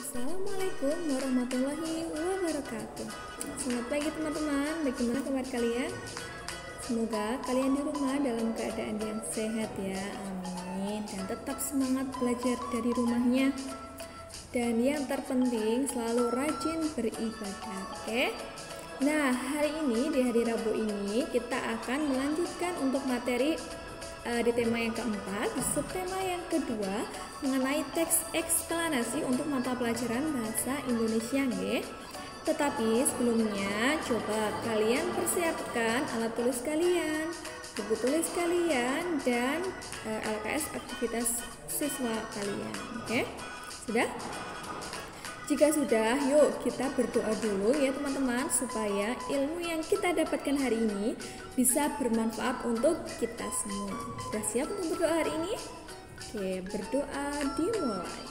Assalamualaikum warahmatullahi wabarakatuh. Selamat pagi teman-teman, bagaimana kabar kalian? Semoga kalian di rumah dalam keadaan yang sehat ya, amin. Dan tetap semangat belajar dari rumahnya. Dan yang terpenting selalu rajin beribadah, oke? Nah, hari ini di hari Rabu ini kita akan melanjutkan untuk materi di tema yang keempat, di subtema yang kedua mengenai teks eksplanasi untuk mata pelajaran bahasa Indonesia nggih. Tetapi sebelumnya coba kalian persiapkan alat tulis kalian, buku tulis kalian, dan LKS aktivitas siswa kalian. Oke? Sudah? Jika sudah, yuk kita berdoa dulu ya teman-teman, supaya ilmu yang kita dapatkan hari ini bisa bermanfaat untuk kita semua. Sudah siap untuk berdoa hari ini? Oke, berdoa dimulai.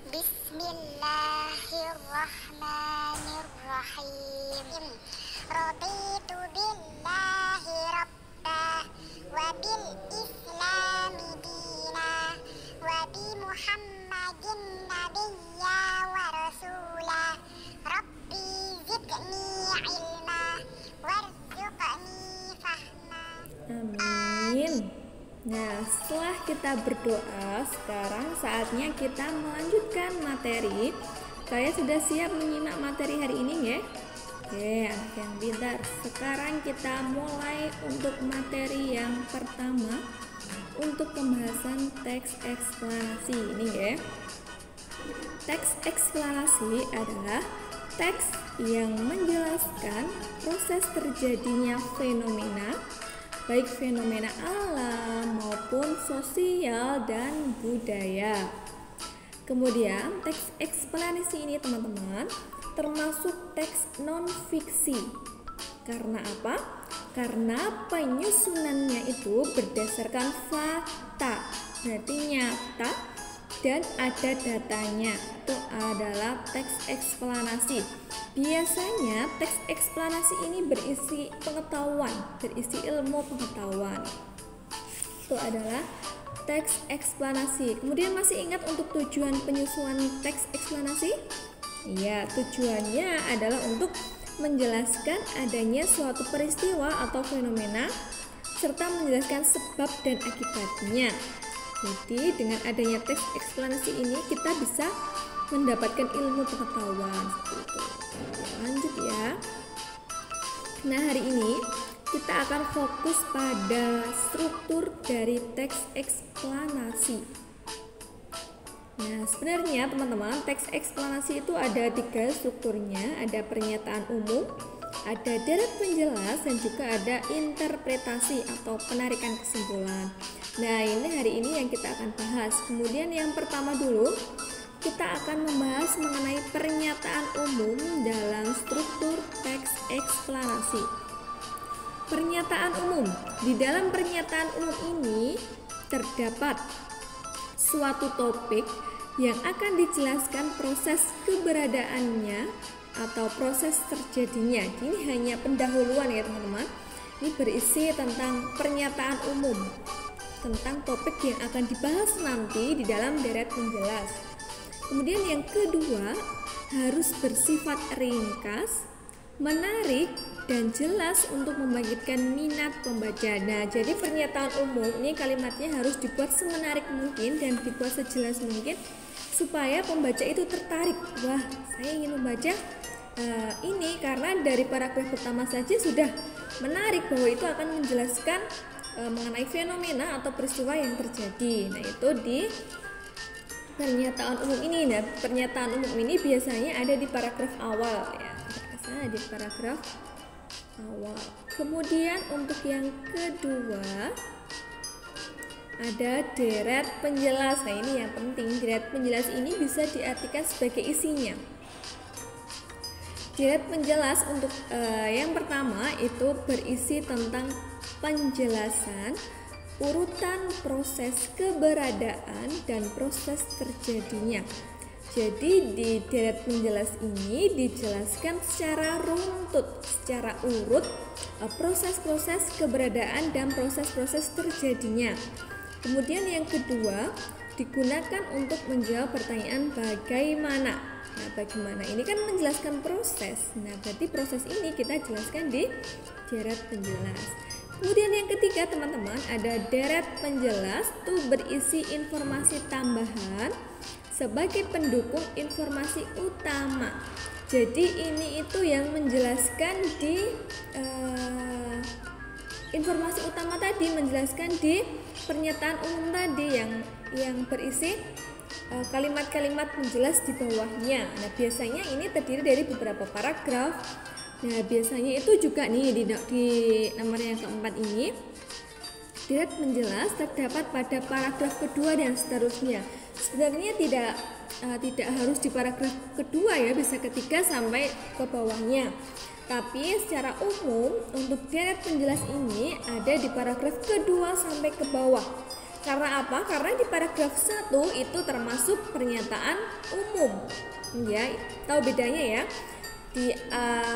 Bismillahirrahmanirrahim. Raditu billahi rabba wa bil islami dina wa bi Muhammadin nabiyya wa rasula. Rabbi zidni ilma warzuqni fahma. Amin. Nah, setelah kita berdoa, sekarang saatnya kita melanjutkan materi. Kalian sudah siap menyimak materi hari ini ya? Oke, anak yang pintar. Sekarang kita mulai untuk materi yang pertama, untuk pembahasan teks eksplanasi ini ya. Teks eksplanasi adalah teks yang menjelaskan proses terjadinya fenomena, baik fenomena alam maupun sosial dan budaya. Kemudian teks eksplanasi ini teman-teman termasuk teks non-fiksi. Karena apa? Karena penyusunannya itu berdasarkan fakta, berarti nyata dan ada datanya. Itu adalah teks eksplanasi. Biasanya teks eksplanasi ini berisi pengetahuan, berisi ilmu pengetahuan. Itu adalah teks eksplanasi. Kemudian masih ingat untuk tujuan penyusunan teks eksplanasi? Iya, tujuannya adalah untuk menjelaskan adanya suatu peristiwa atau fenomena serta menjelaskan sebab dan akibatnya. Jadi dengan adanya teks eksplanasi ini kita bisa mendapatkan ilmu pengetahuan seperti itu. Lanjut ya. Nah, hari ini kita akan fokus pada struktur dari teks eksplanasi. Nah, sebenarnya teman-teman, teks eksplanasi itu ada 3 strukturnya. Ada pernyataan umum, ada deret penjelas, dan juga ada interpretasi atau penarikan kesimpulan. Nah, ini hari ini yang kita akan bahas. Kemudian yang pertama dulu, kita akan membahas mengenai pernyataan umum dalam struktur teks eksplanasi. Pernyataan umum. Di dalam pernyataan umum ini terdapat suatu topik yang akan dijelaskan proses keberadaannya atau proses terjadinya. Ini hanya pendahuluan ya teman-teman. Ini berisi tentang pernyataan umum, tentang topik yang akan dibahas nanti di dalam deret penjelas. Kemudian yang kedua, harus bersifat ringkas, menarik, dan jelas untuk membangkitkan minat pembaca. Nah, jadi pernyataan umum ini kalimatnya harus dibuat semenarik mungkin dan dibuat sejelas mungkin supaya pembaca itu tertarik. Wah, saya ingin membaca ini karena dari paragraf pertama saja sudah menarik bahwa itu akan menjelaskan mengenai fenomena atau peristiwa yang terjadi. Nah, itu di pernyataan umum ini. Nah, pernyataan umum ini biasanya ada di paragraf awal ya. Biasanya di paragraf awal. Kemudian untuk yang kedua ada deret penjelas. Nah, ini yang penting. Deret penjelas ini bisa diartikan sebagai isinya. Deret penjelas untuk yang pertama itu berisi tentang penjelasan urutan proses keberadaan dan proses terjadinya. Jadi di deret penjelas ini dijelaskan secara runtut, secara urut proses-proses keberadaan dan proses-proses terjadinya. Kemudian yang kedua, digunakan untuk menjawab pertanyaan bagaimana. Nah, bagaimana ini kan menjelaskan proses. Nah, berarti proses ini kita jelaskan di deret penjelas. Kemudian yang ketiga teman-teman, ada deret penjelas itu berisi informasi tambahan sebagai pendukung informasi utama. Jadi ini itu yang menjelaskan di informasi utama tadi, menjelaskan di pernyataan umum tadi yang berisi kalimat-kalimat penjelas di bawahnya. Nah, biasanya ini terdiri dari beberapa paragraf. Nah, biasanya itu juga nih di nomor yang keempat ini, deret penjelas terdapat pada paragraf kedua dan seterusnya. Sebenarnya tidak harus di paragraf kedua ya, bisa ketiga sampai ke bawahnya. Tapi secara umum untuk deret penjelas ini ada di paragraf kedua sampai ke bawah. Karena apa? Karena di paragraf 1 itu termasuk pernyataan umum. Ya, tahu bedanya ya? Di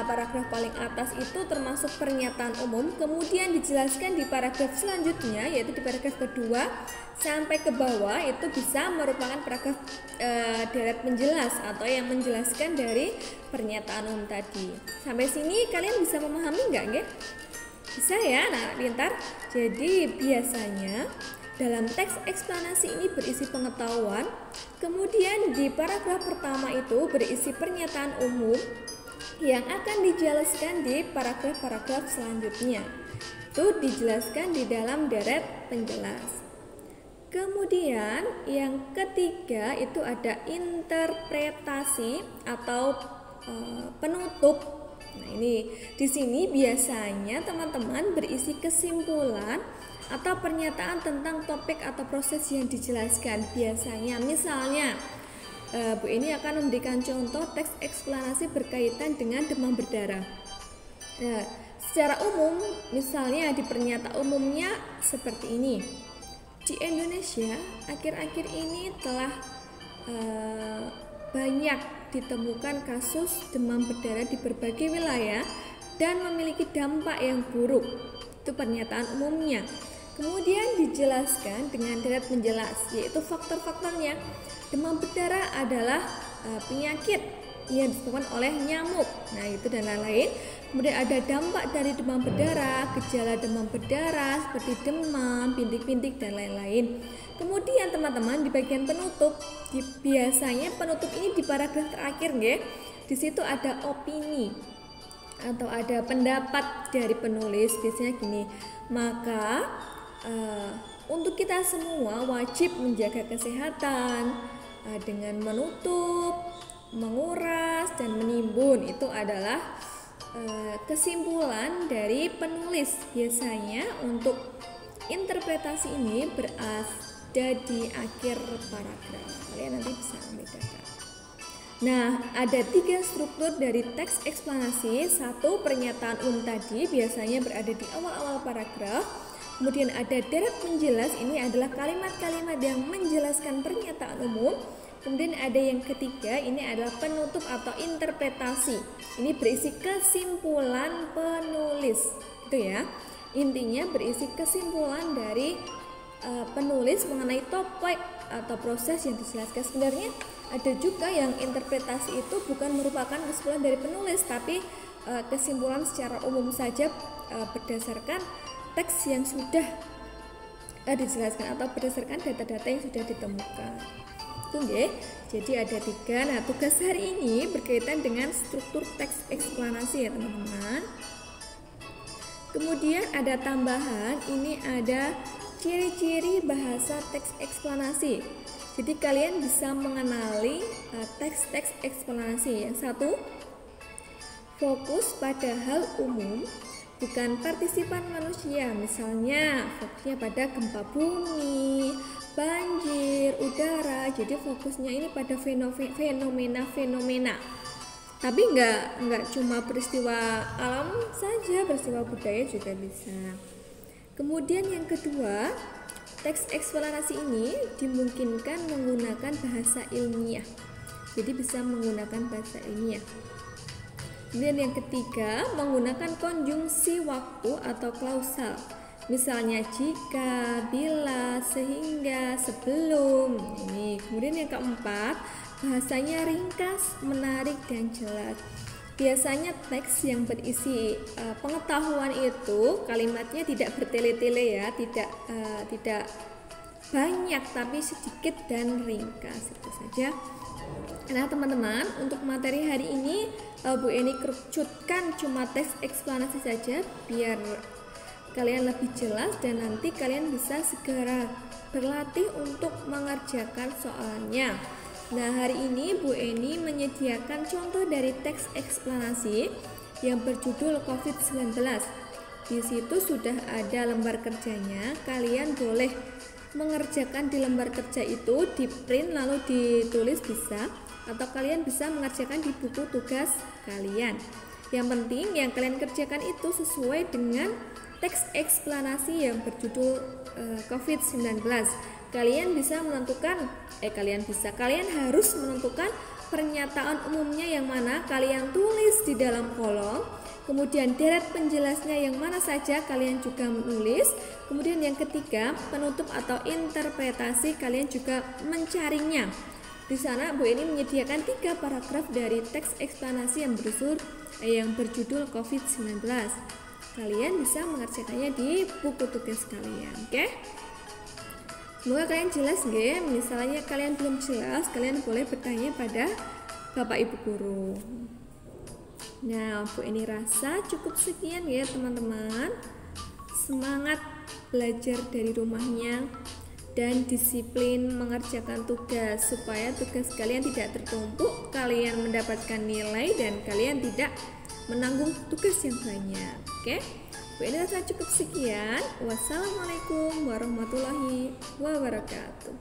paragraf paling atas itu termasuk pernyataan umum, kemudian dijelaskan di paragraf selanjutnya, yaitu di paragraf kedua sampai ke bawah itu bisa merupakan paragraf deret penjelas atau yang menjelaskan dari pernyataan umum tadi. Sampai sini kalian bisa memahami nggak, nggih? Bisa ya, nah pintar. Jadi biasanya dalam teks eksplanasi ini berisi pengetahuan, kemudian di paragraf pertama itu berisi pernyataan umum yang akan dijelaskan di paragraf-paragraf selanjutnya. Itu dijelaskan di dalam deret penjelas. Kemudian yang ketiga itu ada interpretasi atau penutup. Nah, ini di sini biasanya teman-teman berisi kesimpulan atau pernyataan tentang topik atau proses yang dijelaskan. Biasanya misalnya Bu ini akan memberikan contoh teks eksplanasi berkaitan dengan demam berdarah. Nah, secara umum misalnya di pernyataan umumnya seperti ini. Di Indonesia akhir-akhir ini telah banyak ditemukan kasus demam berdarah di berbagai wilayah dan memiliki dampak yang buruk. Itu pernyataan umumnya. Kemudian dijelaskan dengan deret penjelas, yaitu faktor-faktornya. Demam berdarah adalah penyakit yang disebabkan oleh nyamuk. Nah, itu dan lain-lain. Kemudian ada dampak dari demam berdarah, gejala demam berdarah seperti demam, bintik-bintik dan lain-lain. Kemudian teman-teman di bagian penutup, biasanya penutup ini di paragraf terakhir, nggih. Di situ ada opini atau ada pendapat dari penulis. Biasanya gini, maka untuk kita semua wajib menjaga kesehatan dengan menutup, menguras, dan menimbun. Itu adalah kesimpulan dari penulis. Biasanya untuk interpretasi ini berada di akhir paragraf. Kalian nanti bisa membedakan. Nah, ada 3 struktur dari teks eksplanasi. 1, pernyataan umum tadi biasanya berada di awal-awal paragraf. Kemudian ada deret penjelas, ini adalah kalimat-kalimat yang menjelaskan pernyataan umum. Kemudian ada yang ketiga, ini adalah penutup atau interpretasi. Ini berisi kesimpulan penulis, itu ya. Intinya berisi kesimpulan dari penulis mengenai topik atau proses yang dijelaskan. Sebenarnya ada juga yang interpretasi itu bukan merupakan kesimpulan dari penulis, tapi kesimpulan secara umum saja berdasarkan teks yang sudah dijelaskan atau berdasarkan data-data yang sudah ditemukan. Oke, jadi ada 3. Nah, tugas hari ini berkaitan dengan struktur teks eksplanasi ya teman-teman. Kemudian ada tambahan, ini ada ciri-ciri bahasa teks eksplanasi. Jadi kalian bisa mengenali teks-teks eksplanasi. Yang 1, fokus pada hal umum, bukan partisipan manusia. Misalnya fokusnya pada gempa bumi, banjir, udara. Jadi fokusnya ini pada fenomena-fenomena. Tapi enggak cuma peristiwa alam saja, peristiwa budaya juga bisa. Kemudian yang kedua, teks eksplanasi ini dimungkinkan menggunakan bahasa ilmiah. Jadi bisa menggunakan bahasa ilmiah. Kemudian yang ketiga, menggunakan konjungsi waktu atau klausal. Misalnya jika, bila, sehingga, sebelum. Ini. Kemudian yang keempat, bahasanya ringkas, menarik dan jelas. Biasanya teks yang berisi pengetahuan itu kalimatnya tidak bertele-tele ya, tidak banyak tapi sedikit dan ringkas. Itu saja. Nah teman-teman, untuk materi hari ini Bu Eni kerucutkan cuma teks eksplanasi saja biar kalian lebih jelas dan nanti kalian bisa segera berlatih untuk mengerjakan soalnya. Nah hari ini Bu Eni menyediakan contoh dari teks eksplanasi yang berjudul COVID-19. Di situ sudah ada lembar kerjanya, kalian boleh mengerjakan di lembar kerja itu, di print lalu ditulis bisa, atau kalian bisa mengerjakan di buku tugas kalian. Yang penting yang kalian kerjakan itu sesuai dengan teks eksplanasi yang berjudul COVID-19. Kalian harus menentukan pernyataan umumnya yang mana kalian tulis di dalam kolom, kemudian deret penjelasnya yang mana saja kalian juga menulis, kemudian yang ketiga penutup atau interpretasi kalian juga mencarinya. Di sana Bu Eni menyediakan 3 paragraf dari teks eksplanasi yang berjudul COVID-19. Kalian bisa mengerjakannya di buku tugas kalian, oke? Semoga kalian jelas nggih. Misalnya kalian belum jelas, kalian boleh bertanya pada Bapak Ibu guru. Nah, Bu Eni rasa cukup sekian ya teman-teman. Semangat belajar dari rumahnya dan disiplin mengerjakan tugas supaya tugas kalian tidak tertumpuk, kalian mendapatkan nilai dan kalian tidak menanggung tugas yang banyak. Oke? Bu Eni rasa cukup sekian. Wassalamualaikum warahmatullahi wabarakatuh.